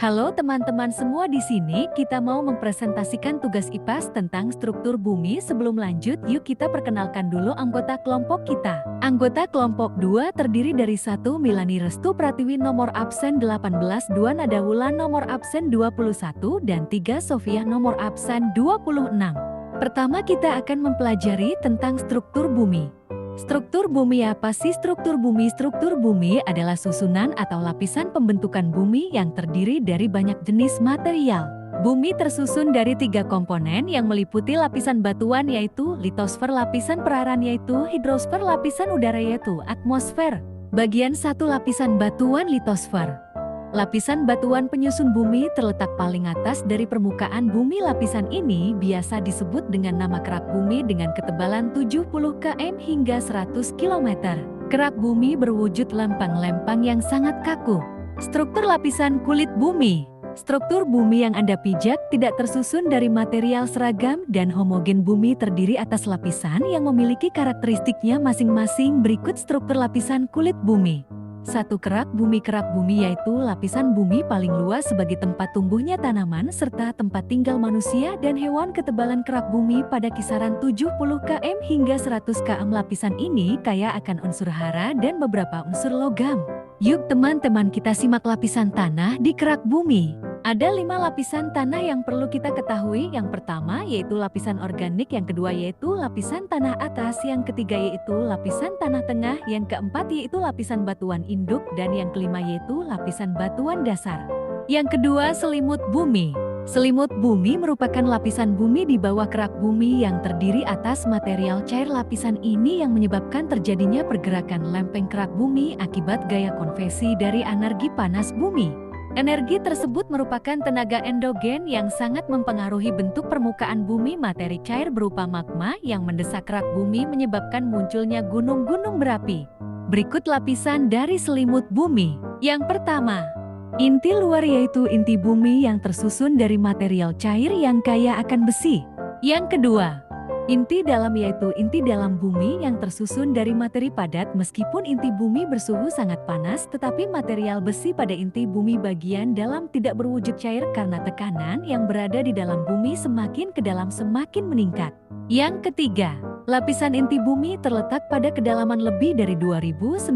Halo teman-teman semua, di sini kita mau mempresentasikan tugas IPAS tentang struktur bumi. Sebelum lanjut, yuk kita perkenalkan dulu anggota kelompok kita. Anggota kelompok 2 terdiri dari 1 Milani Restu Pratiwi nomor absen 18, 2 Nada Wulan nomor absen 21, dan 3 Sofia nomor absen 26. Pertama kita akan mempelajari tentang struktur bumi. Struktur bumi apa sih struktur bumi? Struktur bumi adalah susunan atau lapisan pembentukan bumi yang terdiri dari banyak jenis material. Bumi tersusun dari 3 komponen yang meliputi lapisan batuan yaitu litosfer, lapisan perairan yaitu hidrosfer, lapisan udara yaitu atmosfer. Bagian 1 lapisan batuan litosfer. Lapisan batuan penyusun bumi terletak paling atas dari permukaan bumi. Lapisan ini biasa disebut dengan nama kerak bumi dengan ketebalan 70 km hingga 100 km. Kerak bumi berwujud lempang-lempang yang sangat kaku. Struktur lapisan kulit bumi. Struktur bumi yang Anda pijak tidak tersusun dari material seragam dan homogen. Bumi terdiri atas lapisan yang memiliki karakteristiknya masing-masing. Berikut struktur lapisan kulit bumi. 1. Kerak bumi. Kerak bumi yaitu lapisan bumi paling luas sebagai tempat tumbuhnya tanaman serta tempat tinggal manusia dan hewan. Ketebalan kerak bumi pada kisaran 70 km hingga 100 km. Lapisan ini kaya akan unsur hara dan beberapa unsur logam. Yuk teman-teman kita simak lapisan tanah di kerak bumi. Ada 5 lapisan tanah yang perlu kita ketahui. Yang pertama yaitu lapisan organik, yang kedua yaitu lapisan tanah atas, yang ketiga yaitu lapisan tanah tengah, yang keempat yaitu lapisan batuan induk, dan yang kelima yaitu lapisan batuan dasar. Yang kedua, selimut bumi. Selimut bumi merupakan lapisan bumi di bawah kerak bumi yang terdiri atas material cair. Lapisan ini yang menyebabkan terjadinya pergerakan lempeng kerak bumi akibat gaya konveksi dari energi panas bumi. Energi tersebut merupakan tenaga endogen yang sangat mempengaruhi bentuk permukaan bumi. Materi cair berupa magma yang mendesak kerak bumi menyebabkan munculnya gunung-gunung berapi. Berikut lapisan dari selimut bumi. Yang pertama, inti luar yaitu inti bumi yang tersusun dari material cair yang kaya akan besi. Yang kedua, inti dalam yaitu inti dalam bumi yang tersusun dari materi padat. Meskipun inti bumi bersuhu sangat panas, tetapi material besi pada inti bumi bagian dalam tidak berwujud cair karena tekanan yang berada di dalam bumi semakin ke dalam semakin meningkat. Yang ketiga, lapisan inti bumi terletak pada kedalaman lebih dari 2.900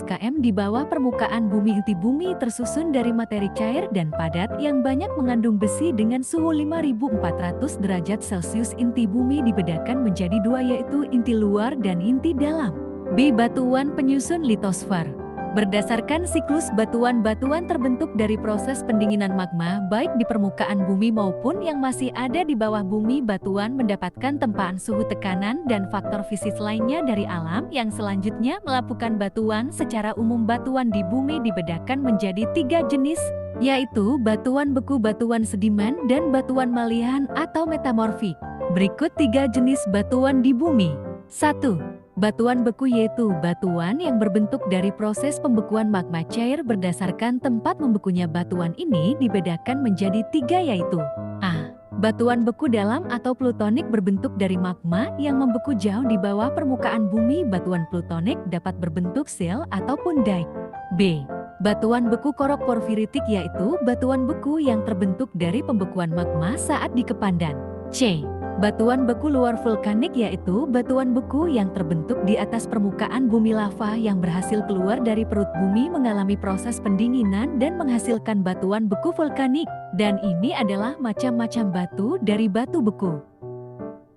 km di bawah permukaan bumi. Inti bumi tersusun dari materi cair dan padat yang banyak mengandung besi dengan suhu 5.400 derajat Celcius. Inti bumi dibedakan menjadi 2 yaitu inti luar dan inti dalam. B. Batuan penyusun litosfer. Berdasarkan siklus batuan-batuan terbentuk dari proses pendinginan magma baik di permukaan bumi maupun yang masih ada di bawah bumi. Batuan mendapatkan tempaan suhu, tekanan, dan faktor fisik lainnya dari alam yang selanjutnya melapukan batuan. Secara umum batuan di bumi dibedakan menjadi 3 jenis, yaitu batuan beku, batuan sedimen, dan batuan malihan atau metamorfik. Berikut 3 jenis batuan di bumi. 1. Batuan beku yaitu batuan yang berbentuk dari proses pembekuan magma cair. Berdasarkan tempat membekunya batuan ini dibedakan menjadi 3 yaitu A. Batuan beku dalam atau plutonik berbentuk dari magma yang membeku jauh di bawah permukaan bumi. Batuan plutonik dapat berbentuk sel ataupun dike. B. Batuan beku korok porfiritik yaitu batuan beku yang terbentuk dari pembekuan magma saat dikepandan. C. Batuan beku luar vulkanik yaitu batuan beku yang terbentuk di atas permukaan bumi. Lava yang berhasil keluar dari perut bumi mengalami proses pendinginan dan menghasilkan batuan beku vulkanik. Dan ini adalah macam-macam batu dari batu beku.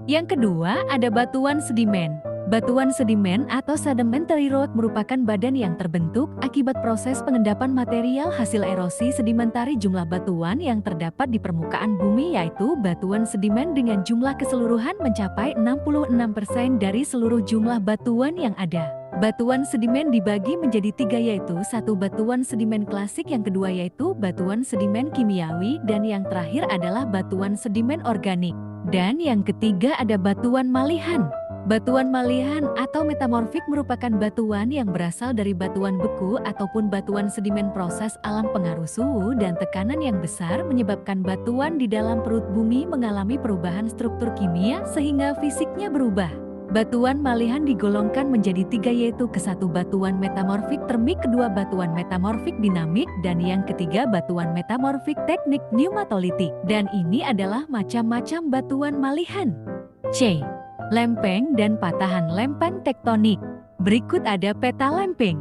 Yang kedua, ada batuan sedimen. Batuan sedimen atau sedimentary rock merupakan badan yang terbentuk akibat proses pengendapan material hasil erosi sedimentari. Jumlah batuan yang terdapat di permukaan bumi yaitu batuan sedimen dengan jumlah keseluruhan mencapai 66% dari seluruh jumlah batuan yang ada. Batuan sedimen dibagi menjadi 3 yaitu 1. Batuan sedimen klasik, yang kedua yaitu batuan sedimen kimiawi, dan yang terakhir adalah batuan sedimen organik. Dan yang ketiga ada batuan malihan. Batuan malihan atau metamorfik merupakan batuan yang berasal dari batuan beku ataupun batuan sedimen. Proses alam pengaruh suhu dan tekanan yang besar menyebabkan batuan di dalam perut bumi mengalami perubahan struktur kimia sehingga fisiknya berubah. Batuan malihan digolongkan menjadi 3 yaitu ke-1 batuan metamorfik termik, kedua batuan metamorfik dinamik, dan yang ketiga batuan metamorfik teknik pneumatolitik. Dan ini adalah macam-macam batuan malihan. C. Lempeng dan patahan lempeng tektonik. Berikut ada peta lempeng.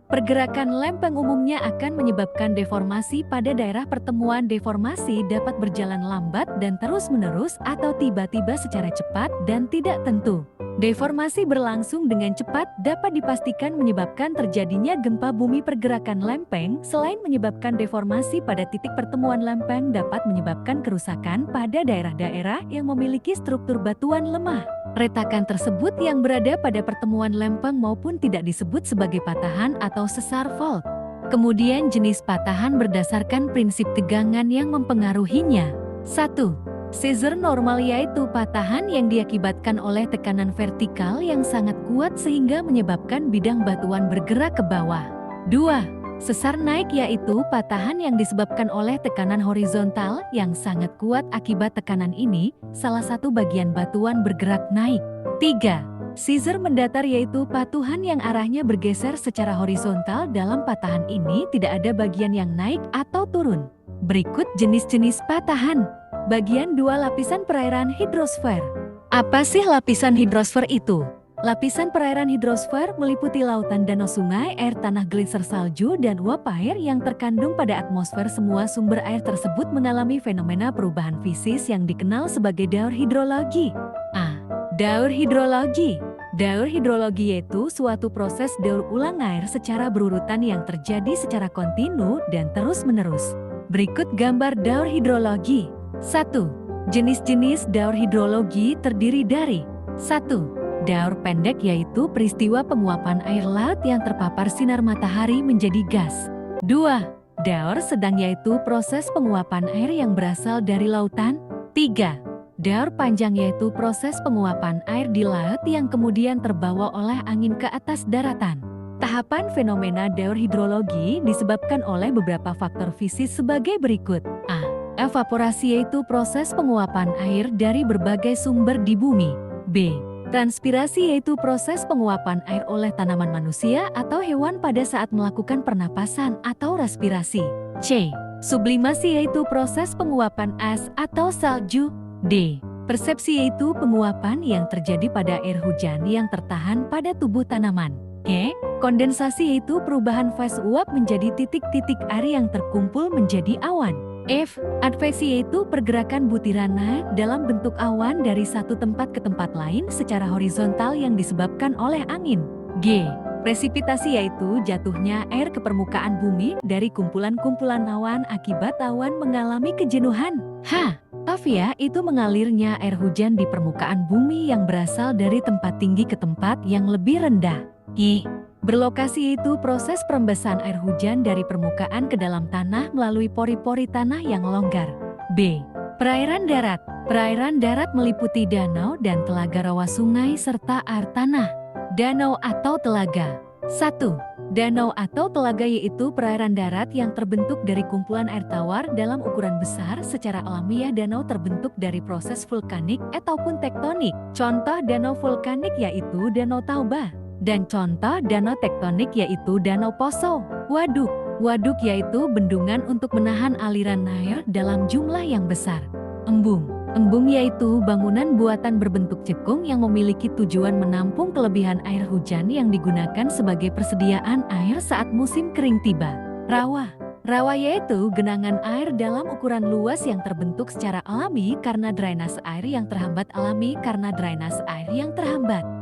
Pergerakan lempeng umumnya akan menyebabkan deformasi pada daerah pertemuan. Deformasi dapat berjalan lambat dan terus-menerus atau tiba-tiba secara cepat dan tidak tentu. Deformasi berlangsung dengan cepat dapat dipastikan menyebabkan terjadinya gempa bumi. Pergerakan lempeng selain menyebabkan deformasi pada titik pertemuan lempeng dapat menyebabkan kerusakan pada daerah-daerah yang memiliki struktur batuan lemah. Retakan tersebut yang berada pada pertemuan lempeng maupun tidak disebut sebagai patahan atau sesar fault. Kemudian jenis patahan berdasarkan prinsip tegangan yang mempengaruhinya. 1. Seizure normal yaitu patahan yang diakibatkan oleh tekanan vertikal yang sangat kuat sehingga menyebabkan bidang batuan bergerak ke bawah. 2. Sesar naik yaitu patahan yang disebabkan oleh tekanan horizontal yang sangat kuat. Akibat tekanan ini, salah satu bagian batuan bergerak naik. 3. Seizure mendatar yaitu patuhan yang arahnya bergeser secara horizontal. Dalam patahan ini tidak ada bagian yang naik atau turun. Berikut jenis-jenis patahan. Bagian 2 lapisan perairan hidrosfer. Apa sih lapisan hidrosfer itu? Lapisan perairan hidrosfer meliputi lautan, danau, sungai, air tanah, gletser, salju, dan uap air yang terkandung pada atmosfer. Semua sumber air tersebut mengalami fenomena perubahan fisis yang dikenal sebagai daur hidrologi. A. Daur hidrologi. Daur hidrologi yaitu suatu proses daur ulang air secara berurutan yang terjadi secara kontinu dan terus-menerus. Berikut gambar daur hidrologi. 1. Jenis-jenis daur hidrologi terdiri dari 1. Daur pendek yaitu peristiwa penguapan air laut yang terpapar sinar matahari menjadi gas. 2. Daur sedang yaitu proses penguapan air yang berasal dari lautan. 3. Daur panjang yaitu proses penguapan air di laut yang kemudian terbawa oleh angin ke atas daratan. Tahapan fenomena daur hidrologi disebabkan oleh beberapa faktor fisis sebagai berikut. A. Evaporasi yaitu proses penguapan air dari berbagai sumber di bumi. B. Transpirasi yaitu proses penguapan air oleh tanaman, manusia, atau hewan pada saat melakukan pernapasan atau respirasi. C. Sublimasi yaitu proses penguapan es atau salju. D. Persepsi yaitu penguapan yang terjadi pada air hujan yang tertahan pada tubuh tanaman. E. Kondensasi yaitu perubahan fase uap menjadi titik-titik air yang terkumpul menjadi awan. F. Advesi yaitu pergerakan butiran air dalam bentuk awan dari satu tempat ke tempat lain secara horizontal yang disebabkan oleh angin. G. Presipitasi yaitu jatuhnya air ke permukaan bumi dari kumpulan-kumpulan awan akibat awan mengalami kejenuhan. H. Tavia itu mengalirnya air hujan di permukaan bumi yang berasal dari tempat tinggi ke tempat yang lebih rendah. I. Berlokasi yaitu proses perembesan air hujan dari permukaan ke dalam tanah melalui pori-pori tanah yang longgar. B. Perairan darat. Perairan darat meliputi danau dan telaga, rawa, sungai, serta air tanah. Danau atau telaga. 1. Danau atau telaga yaitu perairan darat yang terbentuk dari kumpulan air tawar dalam ukuran besar. Secara alamiah danau terbentuk dari proses vulkanik ataupun tektonik. Contoh danau vulkanik yaitu Danau Toba. Dan contoh danau tektonik yaitu Danau Poso. Waduk. Waduk yaitu bendungan untuk menahan aliran air dalam jumlah yang besar. Embung. Embung yaitu bangunan buatan berbentuk cekung yang memiliki tujuan menampung kelebihan air hujan yang digunakan sebagai persediaan air saat musim kering tiba. Rawa. Rawa yaitu genangan air dalam ukuran luas yang terbentuk secara alami karena drainase air yang terhambat.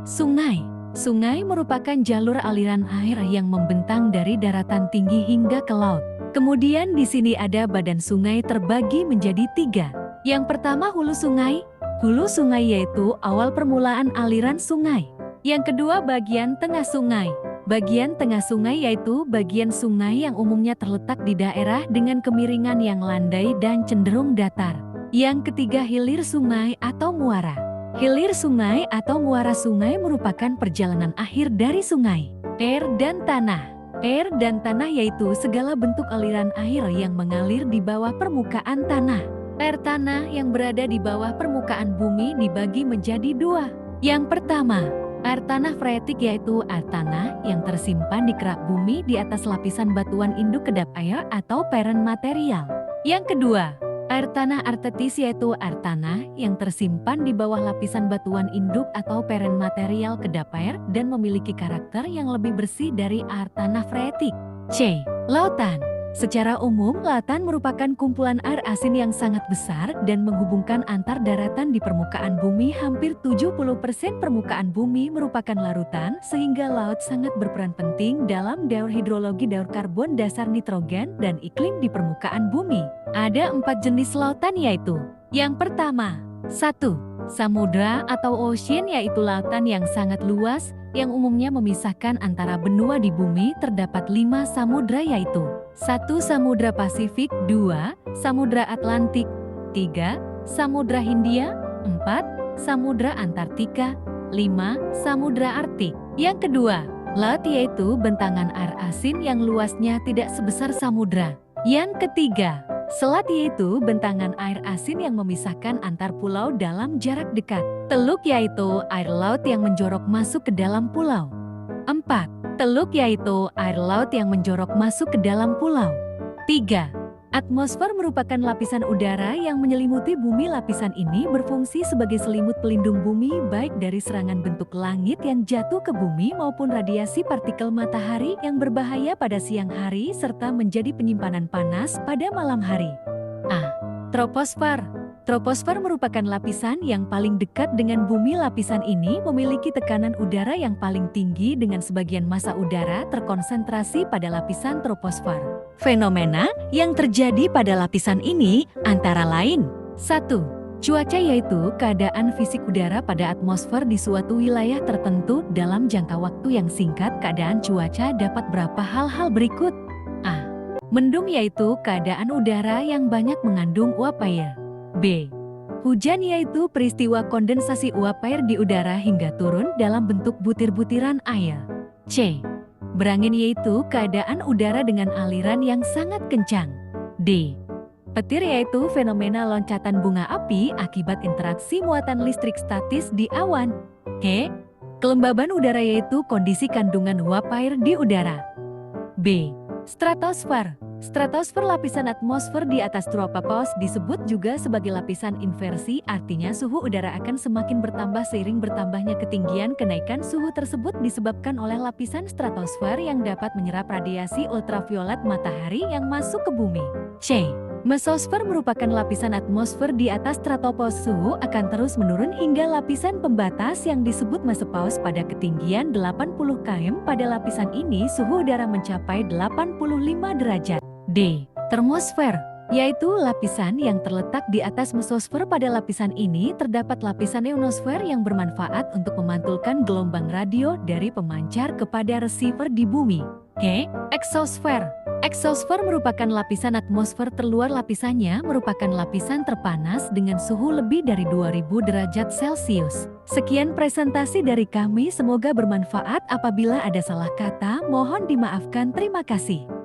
Sungai. Sungai merupakan jalur aliran air yang membentang dari daratan tinggi hingga ke laut. Kemudian di sini ada badan sungai terbagi menjadi 3. Yang pertama hulu sungai. Hulu sungai yaitu awal permulaan aliran sungai. Yang kedua bagian tengah sungai. Bagian tengah sungai yaitu bagian sungai yang umumnya terletak di daerah dengan kemiringan yang landai dan cenderung datar. Yang ketiga hilir sungai atau muara. Hilir sungai atau muara sungai merupakan perjalanan akhir dari sungai. Air dan tanah. Air dan tanah yaitu segala bentuk aliran air yang mengalir di bawah permukaan tanah. Air tanah yang berada di bawah permukaan bumi dibagi menjadi 2. Yang pertama, air tanah freatik yaitu air tanah yang tersimpan di kerak bumi di atas lapisan batuan induk kedap air atau parent material. Yang kedua, air tanah artetis yaitu air tanah yang tersimpan di bawah lapisan batuan induk atau parent material kedap air dan memiliki karakter yang lebih bersih dari air tanah freatik. C. Lautan. Secara umum, lautan merupakan kumpulan air asin yang sangat besar dan menghubungkan antar daratan di permukaan bumi. Hampir 70% permukaan bumi merupakan larutan, sehingga laut sangat berperan penting dalam daur hidrologi daur karbon dasar nitrogen dan iklim di permukaan bumi. Ada 4 jenis lautan yaitu, yang pertama, 1. Samudra atau ocean yaitu lautan yang sangat luas, yang umumnya memisahkan antara benua di bumi. Terdapat 5 samudra yaitu 1. Samudra Pasifik, 2. Samudra Atlantik, 3. Samudra Hindia, 4. Samudra Antartika, 5. Samudra Arktik. Yang kedua, laut yaitu bentangan air asin yang luasnya tidak sebesar samudra. Yang ketiga, selat yaitu bentangan air asin yang memisahkan antar pulau dalam jarak dekat. Teluk yaitu air laut yang menjorok masuk ke dalam pulau. 4. Teluk yaitu air laut yang menjorok masuk ke dalam pulau. 3. Atmosfer merupakan lapisan udara yang menyelimuti bumi. Lapisan ini berfungsi sebagai selimut pelindung bumi baik dari serangan bentuk langit yang jatuh ke bumi maupun radiasi partikel matahari yang berbahaya pada siang hari serta menjadi penyimpanan panas pada malam hari. A. Troposfer. Troposfer merupakan lapisan yang paling dekat dengan bumi. Lapisan ini memiliki tekanan udara yang paling tinggi dengan sebagian massa udara terkonsentrasi pada lapisan troposfer. Fenomena yang terjadi pada lapisan ini antara lain 1. Cuaca yaitu keadaan fisik udara pada atmosfer di suatu wilayah tertentu dalam jangka waktu yang singkat. Keadaan cuaca dapat berapa hal berikut. A. Mendung yaitu keadaan udara yang banyak mengandung uap air. B. Hujan yaitu peristiwa kondensasi uap air di udara hingga turun dalam bentuk butir-butiran air. C. Berangin yaitu keadaan udara dengan aliran yang sangat kencang. D. Petir yaitu fenomena loncatan bunga api akibat interaksi muatan listrik statis di awan. E. Kelembaban udara yaitu kondisi kandungan uap air di udara. B. Stratosfer. Stratosfer lapisan atmosfer di atas tropopause disebut juga sebagai lapisan inversi, artinya suhu udara akan semakin bertambah seiring bertambahnya ketinggian. Kenaikan suhu tersebut disebabkan oleh lapisan stratosfer yang dapat menyerap radiasi ultraviolet matahari yang masuk ke bumi. C. Mesosfer merupakan lapisan atmosfer di atas stratopause. Suhu akan terus menurun hingga lapisan pembatas yang disebut mesopause pada ketinggian 80 km. Pada lapisan ini suhu udara mencapai 85 derajat. D. Termosfer, yaitu lapisan yang terletak di atas mesosfer. Pada lapisan ini terdapat lapisan ionosfer yang bermanfaat untuk memantulkan gelombang radio dari pemancar kepada receiver di bumi. E. Exosfer. Exosfer merupakan lapisan atmosfer terluar. Lapisannya merupakan lapisan terpanas dengan suhu lebih dari 2000 derajat Celcius. Sekian presentasi dari kami, semoga bermanfaat. Apabila ada salah kata, mohon dimaafkan. Terima kasih.